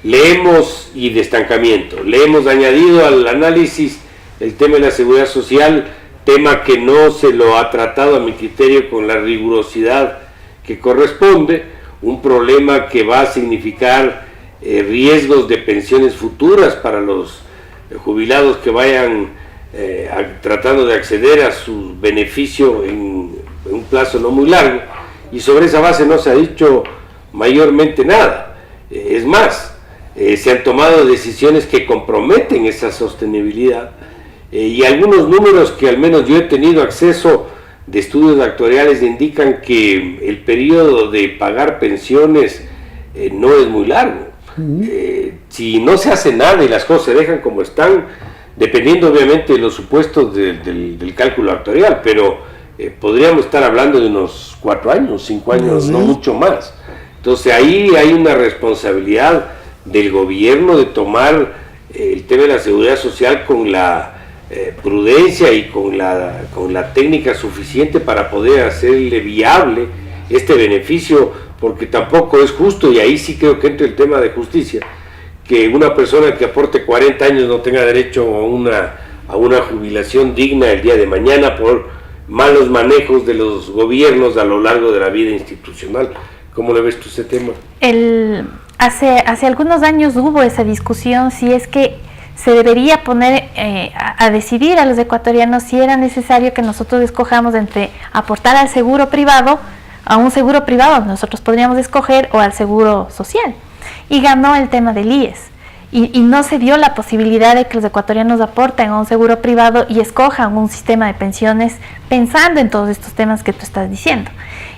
Y de estancamiento. Le hemos añadido al análisis el tema de la seguridad social, tema que no se lo ha tratado a mi criterio con la rigurosidad que corresponde, un problema que va a significar riesgos de pensiones futuras para los jubilados que vayan tratando de acceder a su beneficio en un plazo no muy largo, y sobre esa base no se ha dicho mayormente nada. Es más, se han tomado decisiones que comprometen esa sostenibilidad, y algunos números que al menos yo he tenido acceso de estudios actuariales indican que el periodo de pagar pensiones no es muy largo. Si no se hace nada y las cosas se dejan como están, dependiendo obviamente de los supuestos del cálculo actuarial, pero podríamos estar hablando de unos 4 años, 5 años, no mucho más. Entonces ahí hay una responsabilidad del gobierno de tomar el tema de la seguridad social con la prudencia y con la técnica suficiente para poder hacerle viable este beneficio, porque tampoco es justo, y ahí sí creo que entra el tema de justicia, que una persona que aporte 40 años no tenga derecho a una jubilación digna el día de mañana por malos manejos de los gobiernos a lo largo de la vida institucional. ¿Cómo le ves tú ese tema? Hace algunos años hubo esa discusión si es que se debería poner a decidir a los ecuatorianos si era necesario que nosotros escojamos entre aportar al seguro privado, a un seguro privado nosotros podríamos escoger, o al seguro social. Y ganó el tema del IES. Y no se dio la posibilidad de que los ecuatorianos aporten a un seguro privado y escojan un sistema de pensiones pensando en todos estos temas que tú estás diciendo.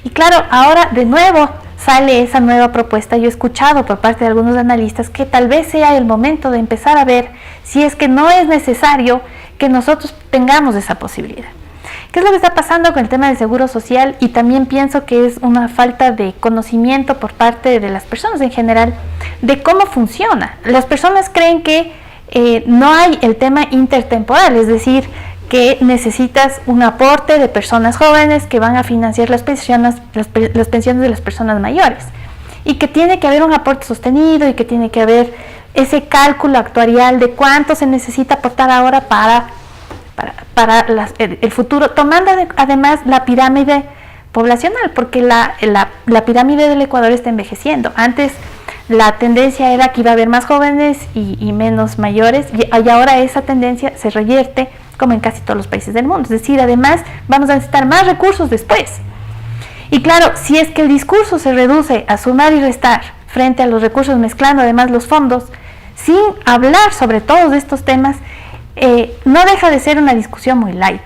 Y claro, ahora de nuevo sale esa nueva propuesta. Yo he escuchado por parte de algunos analistas que tal vez sea el momento de empezar a ver si es que no es necesario que nosotros tengamos esa posibilidad. ¿Qué es lo que está pasando con el tema del seguro social? Y también pienso que es una falta de conocimiento por parte de las personas en general de cómo funciona. Las personas creen que no hay el tema intertemporal, es decir, que necesitas un aporte de personas jóvenes que van a financiar las pensiones de las personas mayores, y que tiene que haber un aporte sostenido y que tiene que haber ese cálculo actuarial de cuánto se necesita aportar ahora para el futuro, tomando además la pirámide poblacional, porque la pirámide del Ecuador está envejeciendo. Antes la tendencia era que iba a haber más jóvenes y menos mayores, y ahora esa tendencia se revierte como en casi todos los países del mundo. Es decir, además vamos a necesitar más recursos después. Y claro, si es que el discurso se reduce a sumar y restar frente a los recursos, mezclando además los fondos, sin hablar sobre todos estos temas, no deja de ser una discusión muy light.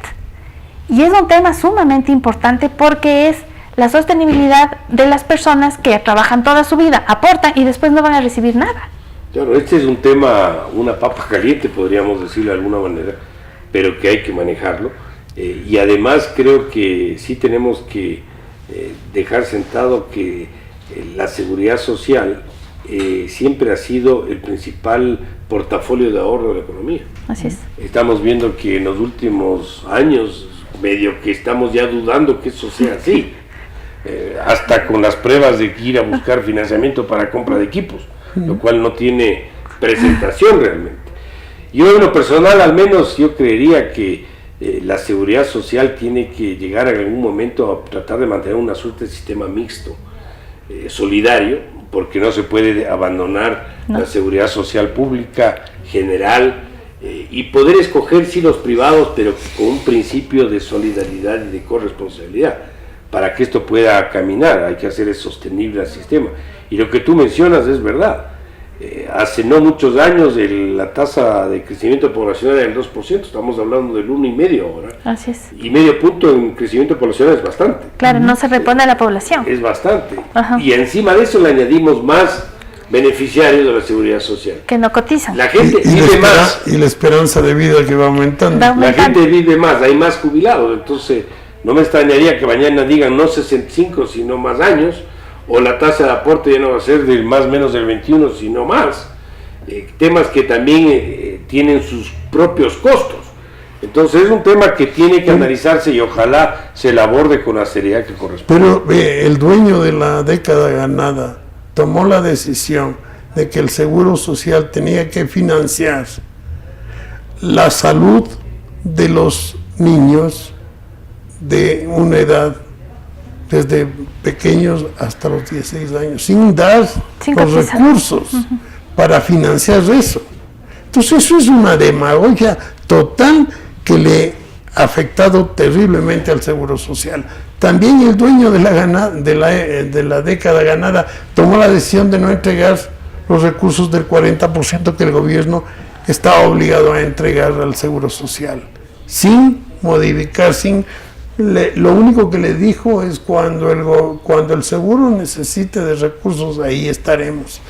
Y es un tema sumamente importante porque es la sostenibilidad de las personas que trabajan toda su vida, aportan y después no van a recibir nada. Claro, este es un tema, una papa caliente, podríamos decirlo de alguna manera, pero que hay que manejarlo. Y además creo que sí tenemos que dejar sentado que la seguridad social siempre ha sido el principal portafolio de ahorro de la economía. Así es. Estamos viendo que en los últimos años medio que estamos ya dudando que eso sea así, hasta con las pruebas de ir a buscar financiamiento para compra de equipos, lo cual no tiene presentación realmente. Yo en lo personal al menos yo creería que la seguridad social tiene que llegar en algún momento a tratar de mantener una suerte de sistema mixto, solidario, porque no se puede abandonar la seguridad social pública general, y poder escoger sí los privados, pero con un principio de solidaridad y de corresponsabilidad. Para que esto pueda caminar hay que hacer sostenible el sistema. Y lo que tú mencionas es verdad. Hace no muchos años la tasa de crecimiento poblacional era del 2%, estamos hablando del 1,5% ahora. Así es. Y medio punto en crecimiento poblacional es bastante. Claro, no se repone a la población. Es bastante. Ajá. Y encima de eso le añadimos más beneficiarios de la seguridad social. Que no cotizan. La gente vive más. Y la esperanza de vida que va aumentando. La gente vive más, hay más jubilados, entonces No me extrañaría que mañana digan no 65 sino más años, o la tasa de aporte ya no va a ser del más menos del 21 sino más. Temas que también tienen sus propios costos. Entonces es un tema que tiene que analizarse y ojalá se la aborde con la seriedad que corresponde. Pero el dueño de la década ganada tomó la decisión de que el Seguro Social tenía que financiar la salud de los niños de una edad desde pequeños hasta los 16 años, sin dar los recursos para financiar eso. Entonces eso es una demagogia total que le ha afectado terriblemente al Seguro Social. También el dueño de la década ganada tomó la decisión de no entregar los recursos del 40% que el gobierno está obligado a entregar al Seguro Social, sin modificar, lo único que le dijo es cuando el seguro necesite de recursos, ahí estaremos.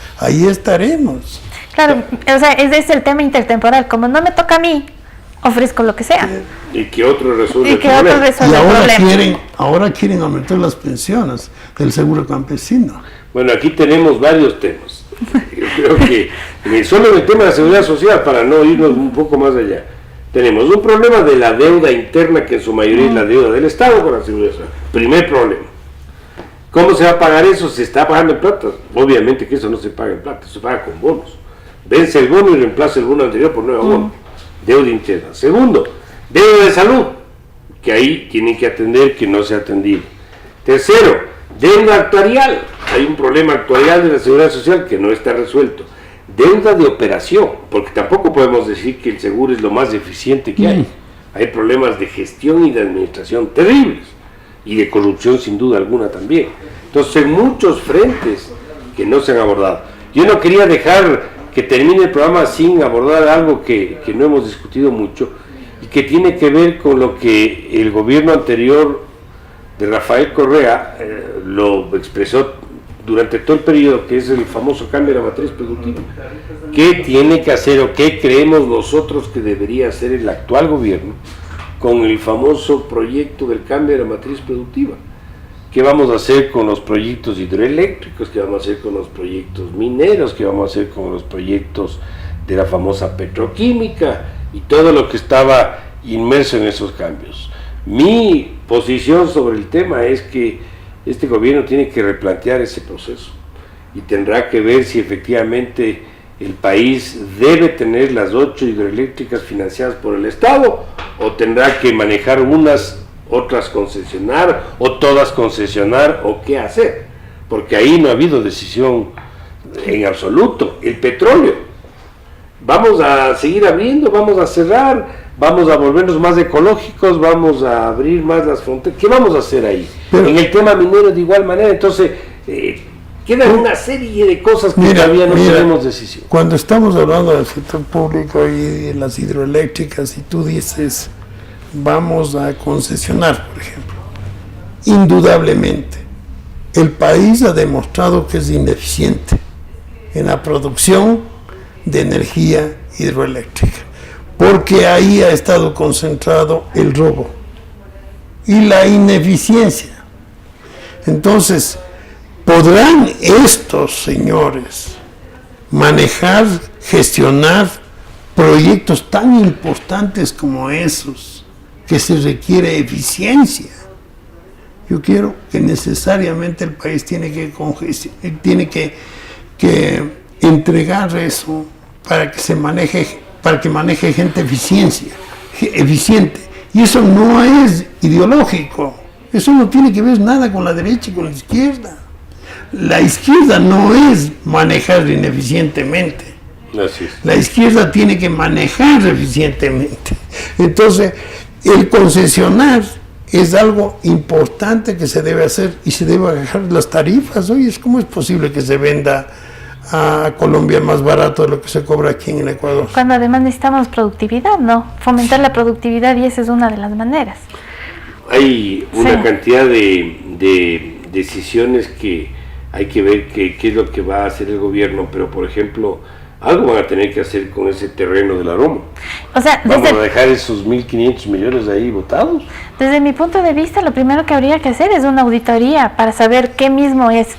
Claro, o sea, ese es el tema intertemporal, como no me toca a mí, ofrezco lo que sea. Y que otro resuelva el problema. Y ahora quieren aumentar las pensiones del seguro campesino. Bueno, aquí tenemos varios temas. Yo creo que solo en el tema de la seguridad social, para no irnos un poco más allá, tenemos un problema de la deuda interna, que en su mayoría es la deuda del Estado con la seguridad social. Primer problema. ¿Cómo se va a pagar eso? ¿Se está pagando en plata? Obviamente que eso no se paga en plata, se paga con bonos. Vence el bono y reemplaza el bono anterior por nuevo bono. Deuda interna. Segundo, deuda de salud, que ahí tienen que atender, que no se ha atendido. Tercero, deuda actuarial. Hay un problema actuarial de la seguridad social que no está resuelto. Deuda de operación, porque tampoco podemos decir que el seguro es lo más eficiente que hay. Hay problemas de gestión y de administración terribles, y de corrupción sin duda alguna también. Entonces, muchos frentes que no se han abordado. Yo no quería dejar que termine el programa sin abordar algo que no hemos discutido mucho, y que tiene que ver con lo que el gobierno anterior de Rafael Correa lo expresó durante todo el periodo, que es el famoso cambio de la matriz productiva. ¿Qué tiene que hacer o qué creemos nosotros que debería hacer el actual gobierno con el famoso proyecto del cambio de la matriz productiva? ¿Qué vamos a hacer con los proyectos hidroeléctricos? ¿Qué vamos a hacer con los proyectos mineros? ¿Qué vamos a hacer con los proyectos de la famosa petroquímica? Y todo lo que estaba inmerso en esos cambios. Mi posición sobre el tema es que este gobierno tiene que replantear ese proceso y tendrá que ver si efectivamente el país debe tener las 8 hidroeléctricas financiadas por el Estado, o tendrá que manejar unas, otras concesionar, o todas concesionar, o qué hacer, porque ahí no ha habido decisión en absoluto. El petróleo, vamos a seguir abriendo, vamos a cerrar, vamos a volvernos más ecológicos, vamos a abrir más las fronteras. ¿Qué vamos a hacer ahí? Pero en el tema minero de igual manera. Entonces quedan una serie de cosas que todavía no tenemos decisión. Cuando estamos hablando del sector público y de las hidroeléctricas, y tú dices vamos a concesionar, por ejemplo, indudablemente el país ha demostrado que es ineficiente en la producción de energía hidroeléctrica, porque ahí ha estado concentrado el robo y la ineficiencia. Entonces, ¿podrán estos señores manejar, gestionar proyectos tan importantes como esos, que se requiere eficiencia? Yo quiero que necesariamente el país tiene que entregar eso para que se maneje, para que maneje gente eficiente. Y eso no es ideológico, eso no tiene que ver nada con la derecha y con la izquierda. La izquierda no es manejar ineficientemente. La izquierda tiene que manejar eficientemente. Entonces, el concesionar es algo importante que se debe hacer, y se debe bajar las tarifas. Oye, ¿cómo es posible que se venda a Colombia más barato de lo que se cobra aquí en el Ecuador? Cuando además necesitamos productividad, ¿no? Fomentar la productividad, y esa es una de las maneras. Hay una cantidad de decisiones que hay que ver qué es lo que va a hacer el gobierno, pero por ejemplo, algo van a tener que hacer con ese terreno del aroma. O sea, ¿Vamos a dejar esos 1.500 millones ahí botados? Desde mi punto de vista, lo primero que habría que hacer es una auditoría para saber qué mismo es,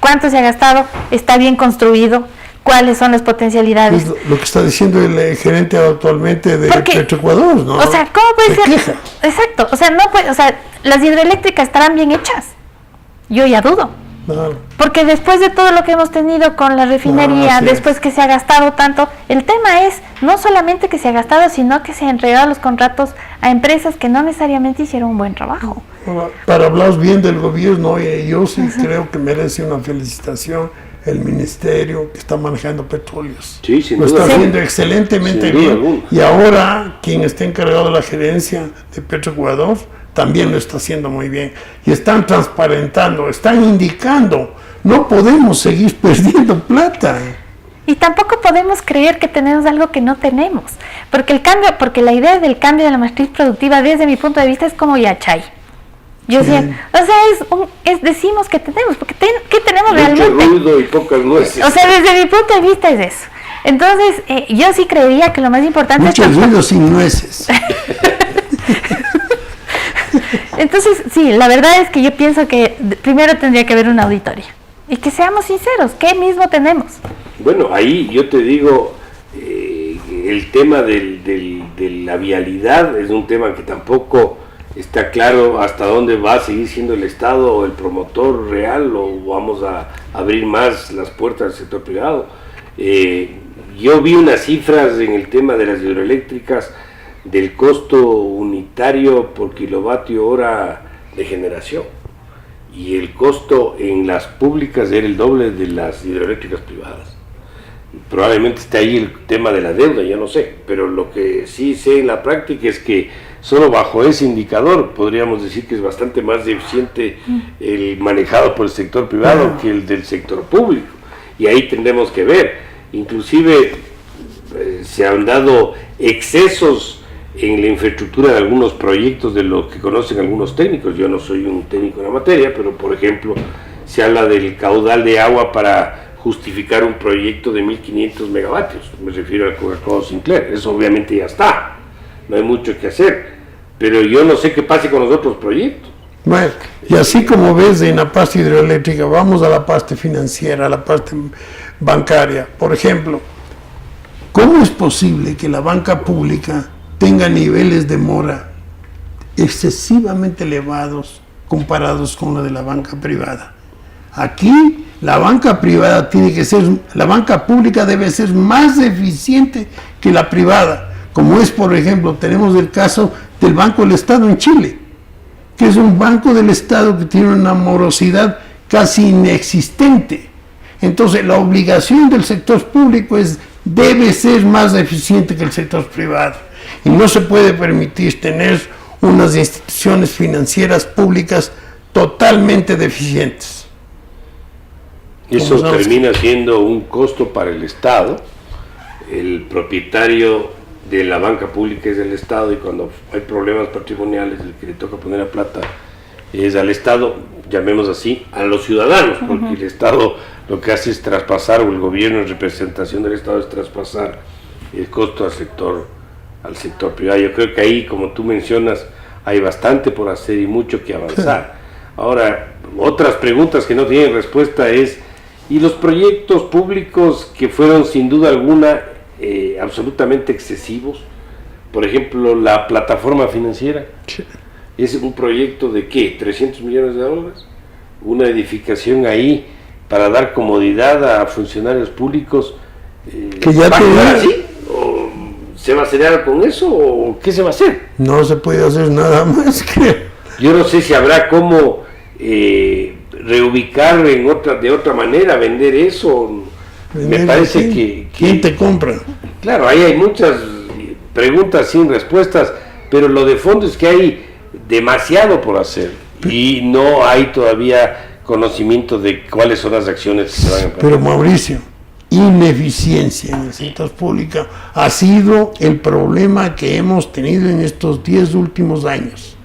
cuánto se ha gastado, está bien construido, cuáles son las potencialidades. Es lo que está diciendo el gerente actualmente de Petroecuador, ¿no? O sea, ¿cómo puede ser? Queja. Exacto, o sea, no puede, o sea, las hidroeléctricas estarán bien hechas. Yo ya dudo. Claro. Porque después de todo lo que hemos tenido con la refinería, después que se ha gastado tanto, el tema es no solamente que se ha gastado, sino que se han entregado los contratos a empresas que no necesariamente hicieron un buen trabajo. Para hablar bien del gobierno, yo sí creo que merece una felicitación el ministerio que está manejando petróleos. Sí, sin lo duda. está haciendo excelentemente bien. Y ahora quien está encargado de la gerencia de Petroecuador también lo está haciendo muy bien. Y están transparentando, están indicando, no podemos seguir perdiendo plata. Y tampoco podemos creer que tenemos algo que no tenemos, porque la idea del cambio de la matriz productiva desde mi punto de vista es como Yachay. Yo decía, o sea, decimos que tenemos, porque ¿qué tenemos mucho realmente? Ruido y pocas nueces. O sea, desde mi punto de vista es eso. Entonces, yo sí creería que lo más importante mucho ruido sin nueces. Entonces, sí, la verdad es que yo pienso que primero tendría que haber una auditoría. Y que seamos sinceros, ¿qué mismo tenemos? Bueno, ahí yo te digo, el tema de la vialidad es un tema que tampoco está claro hasta dónde va a seguir siendo el Estado o el promotor real, o vamos a abrir más las puertas al sector privado. Yo vi unas cifras en el tema de las hidroeléctricas del costo unitario por kilovatio hora de generación, y el costo en las públicas era el doble de las hidroeléctricas privadas. Probablemente está ahí el tema de la deuda, yo no sé, pero lo que sí sé en la práctica es que solo bajo ese indicador podríamos decir que es bastante más eficiente el manejado por el sector privado que el del sector público, y ahí tendremos que ver. Inclusive se han dado excesos en la infraestructura de algunos proyectos de lo que conocen algunos técnicos. Yo no soy un técnico en la materia, pero por ejemplo se habla del caudal de agua para justificar un proyecto de 1.500 megavatios, me refiero al Coca-Cola Sinclair. Eso obviamente ya está, no hay mucho que hacer, pero yo no sé qué pase con los otros proyectos. Bueno, y así como ves en la parte hidroeléctrica, vamos a la parte financiera, a la parte bancaria. Por ejemplo, ¿cómo es posible que la banca pública tenga niveles de mora excesivamente elevados comparados con la de la banca privada? Aquí la banca privada la banca pública debe ser más eficiente que la privada, como es, por ejemplo, tenemos el caso del Banco del Estado en Chile, que es un banco del Estado que tiene una morosidad casi inexistente. Entonces la obligación del sector público debe ser más eficiente que el sector privado, y no se puede permitir tener unas instituciones financieras públicas totalmente deficientes. Eso termina siendo un costo para el Estado. El propietario de la banca pública es el Estado, y cuando hay problemas patrimoniales el que le toca poner la plata es al Estado, llamemos así, a los ciudadanos, porque el Estado lo que hace es traspasar, o el gobierno en representación del Estado es traspasar el costo al sector privado. Yo creo que ahí, como tú mencionas, hay bastante por hacer y mucho que avanzar. Ahora, otras preguntas que no tienen respuesta es, ¿y los proyectos públicos que fueron sin duda alguna absolutamente excesivos? Por ejemplo, la plataforma financiera. ¿Es un proyecto de qué? ¿300 millones de dólares? Una edificación ahí para dar comodidad a funcionarios públicos. Que ya ¿Va a quedar así? ¿O se va a acelerar con eso? ¿O qué se va a hacer? No se puede hacer nada más, creo. Yo no sé si habrá cómo reubicar de otra manera, vender eso. Me parece que ¿quién te compra? Claro, ahí hay muchas preguntas sin respuestas, pero lo de fondo es que hay demasiado por hacer y no hay todavía conocimiento de cuáles son las acciones que se van a plantear. Pero Mauricio, ineficiencia en el sector público ha sido el problema que hemos tenido en estos 10 últimos años,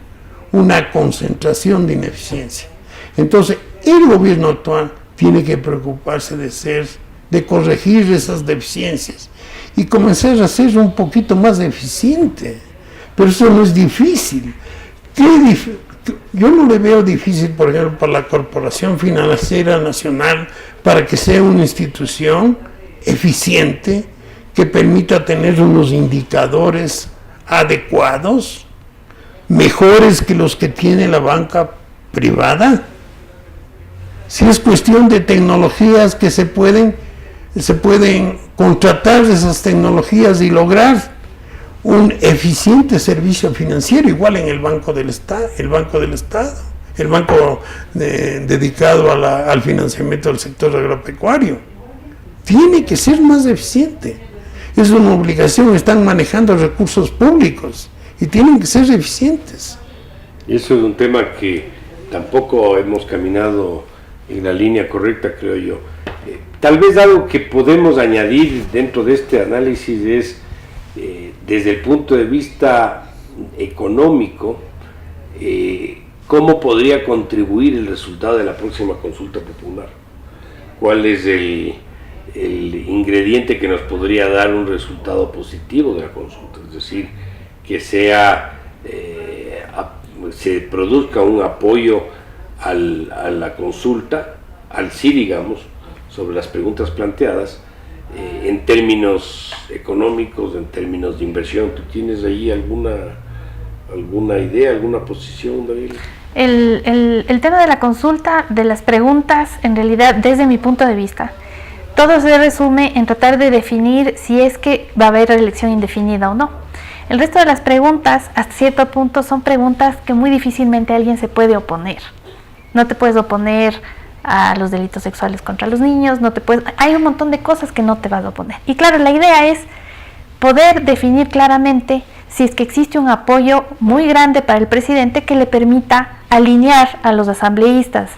una concentración de ineficiencia. Entonces, el gobierno actual tiene que preocuparse de ser de corregir esas deficiencias y comenzar a ser un poquito más eficiente. Pero eso no es difícil. Yo no le veo difícil, por ejemplo, para la Corporación Financiera Nacional, para que sea una institución eficiente, que permita tener unos indicadores adecuados, mejores que los que tiene la banca privada. Si es cuestión de tecnologías que se pueden contratar esas tecnologías y lograr un eficiente servicio financiero, igual en el Banco del Estado, el banco dedicado al financiamiento del sector agropecuario. Tiene que ser más eficiente. Es una obligación, están manejando recursos públicos y tienen que ser eficientes. Eso es un tema que tampoco hemos caminado en la línea correcta, creo yo. Tal vez algo que podemos añadir dentro de este análisis es, desde el punto de vista económico, cómo podría contribuir el resultado de la próxima consulta popular. ¿Cuál es el ingrediente que nos podría dar un resultado positivo de la consulta? Es decir, que se produzca un apoyo a la consulta, al sí, digamos, sobre las preguntas planteadas, en términos económicos, en términos de inversión. ¿Tú tienes ahí alguna idea, alguna posición, David? El tema de la consulta, de las preguntas, en realidad, desde mi punto de vista, todo se resume en tratar de definir si es que va a haber elección indefinida o no. El resto de las preguntas, hasta cierto punto, son preguntas que muy difícilmente alguien se puede oponer. No te puedes oponer a los delitos sexuales contra los niños, hay un montón de cosas que no te vas a oponer. Y claro, la idea es poder definir claramente si es que existe un apoyo muy grande para el presidente que le permita alinear a los asambleístas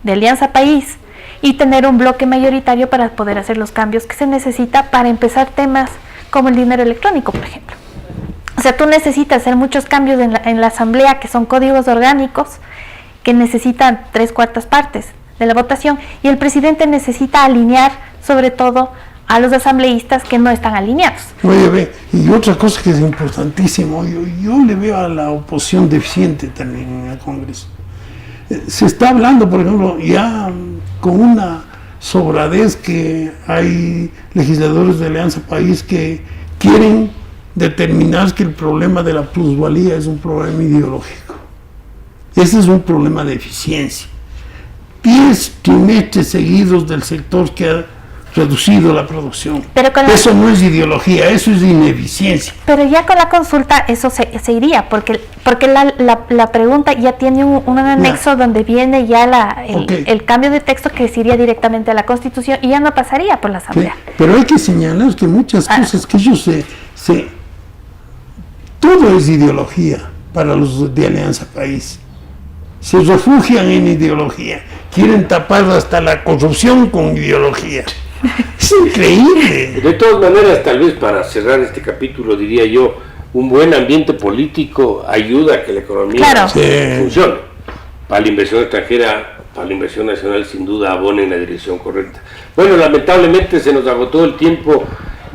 de Alianza País y tener un bloque mayoritario para poder hacer los cambios que se necesita para empezar temas como el dinero electrónico, por ejemplo. O sea, tú necesitas hacer muchos cambios en la asamblea, que son códigos orgánicos que necesitan 3/4 partes de la votación, y el presidente necesita alinear sobre todo a los asambleístas que no están alineados. Oye, y otra cosa que es importantísimo, yo le veo a la oposición deficiente también en el Congreso. Se está hablando, por ejemplo, ya con una sobradez, que hay legisladores de Alianza País que quieren determinar que el problema de la plusvalía es un problema ideológico. Ese es un problema de eficiencia. 10 trimestres seguidos del sector que ha reducido la producción. Eso no es ideología, eso es ineficiencia. Pero ya con la consulta eso se iría, porque la pregunta ya tiene un anexo donde viene ya el cambio de texto que se iría directamente a la Constitución y ya no pasaría por la Asamblea. Pero hay que señalar que muchas cosas que ellos todo es ideología para los de Alianza País. Se refugian en ideología, quieren tapar hasta la corrupción con ideología. Es increíble. De todas maneras, tal vez para cerrar este capítulo, diría yo, un buen ambiente político ayuda a que la economía funcione. Para la inversión extranjera, para la inversión nacional, sin duda abona en la dirección correcta. Bueno, lamentablemente se nos agotó el tiempo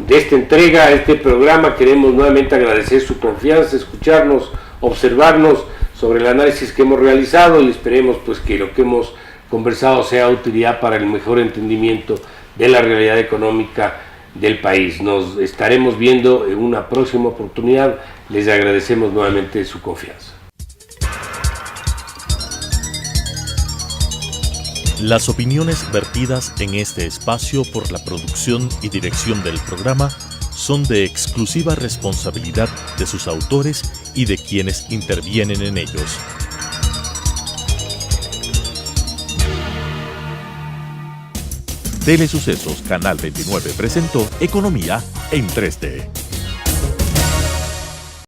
de esta entrega a este programa. Queremos nuevamente agradecer su confianza, escucharnos, observarnos sobre el análisis que hemos realizado, y esperemos pues que lo que hemos conversado sea de utilidad para el mejor entendimiento de la realidad económica del país. Nos estaremos viendo en una próxima oportunidad. Les agradecemos nuevamente su confianza. Las opiniones vertidas en este espacio por la producción y dirección del programa son de exclusiva responsabilidad de sus autores y de quienes intervienen en ellos. Telesucesos Canal 29 presentó Economía en 3D.